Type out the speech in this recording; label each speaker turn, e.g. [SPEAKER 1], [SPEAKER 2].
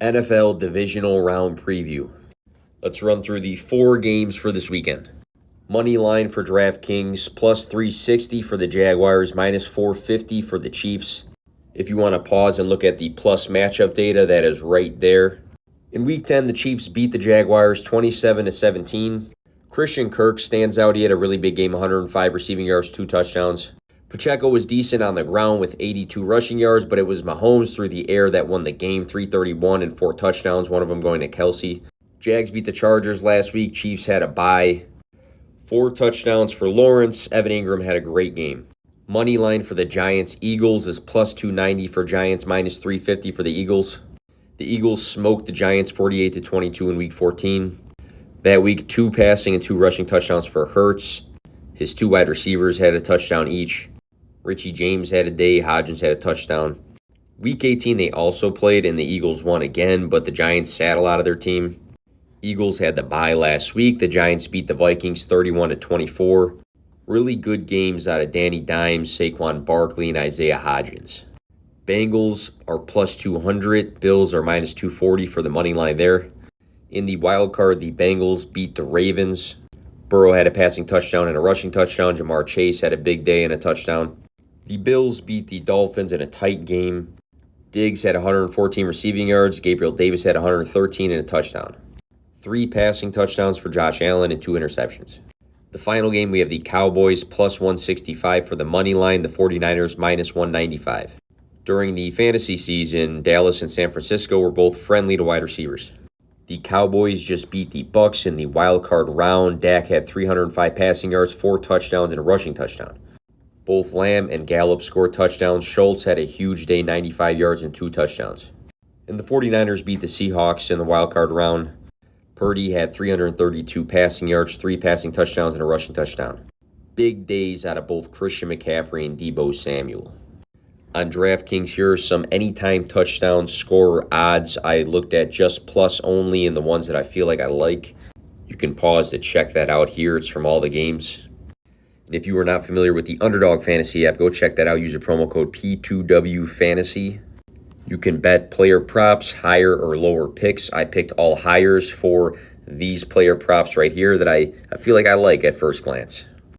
[SPEAKER 1] NFL Divisional Round Preview. Let's run through the 4 games for this weekend. Money line for DraftKings, plus 360 for the Jaguars, minus 450 for the Chiefs. If you want to pause and look at the plus matchup data, that is right there. In Week 10, the Chiefs beat the Jaguars 27-17. Christian Kirk stands out. He had a really big game, 105 receiving yards, 2 touchdowns. Pacheco was decent on the ground with 82 rushing yards, but it was Mahomes through the air that won the game, 331 and 4 touchdowns, one of them going to Kelsey. Jags beat the Chargers last week. Chiefs had a bye. 4 touchdowns for Lawrence. Evan Ingram had a great game. Money line for the Giants-Eagles is plus 290 for Giants, minus 350 for the Eagles. The Eagles smoked the Giants 48-22 in Week 14. That week, 2 passing and 2 rushing touchdowns for Hurts. His 2 wide receivers had a touchdown each. Richie James had a day. Hodgins had a touchdown. Week 18, they also played, and the Eagles won again, but the Giants sat a lot of their team. Eagles had the bye last week. The Giants beat the Vikings 31-24. Really good games out of Danny Dimes, Saquon Barkley, and Isaiah Hodgins. Bengals are plus 200. Bills are minus 240 for the money line there. In the wild card, the Bengals beat the Ravens. Burrow had a passing touchdown and a rushing touchdown. Jamar Chase had a big day and a touchdown. The Bills beat the Dolphins in a tight game. Diggs had 114 receiving yards. Gabriel Davis had 113 and a touchdown. 3 passing touchdowns for Josh Allen and 2 interceptions. The final game, we have the Cowboys plus 165 for the money line, the 49ers minus 195. During the fantasy season, Dallas and San Francisco were both friendly to wide receivers. The Cowboys just beat the Bucs in the wild card round. Dak had 305 passing yards, 4 touchdowns, and a rushing touchdown. Both Lamb and Gallup scored touchdowns. Schultz had a huge day, 95 yards and 2 touchdowns. And the 49ers beat the Seahawks in the wild card round. Purdy had 332 passing yards, 3 passing touchdowns, and a rushing touchdown. Big days out of both Christian McCaffrey and Deebo Samuel. On DraftKings, here are some anytime touchdown scorer odds. I looked at just plus only and the ones that I feel like I like. You can pause to check that out here. It's from all the games. And if you are not familiar with the Underdog Fantasy app, go check that out. Use the promo code P2WFantasy. You can bet player props, higher or lower picks. I picked all hires for these player props right here that I feel like I like at first glance.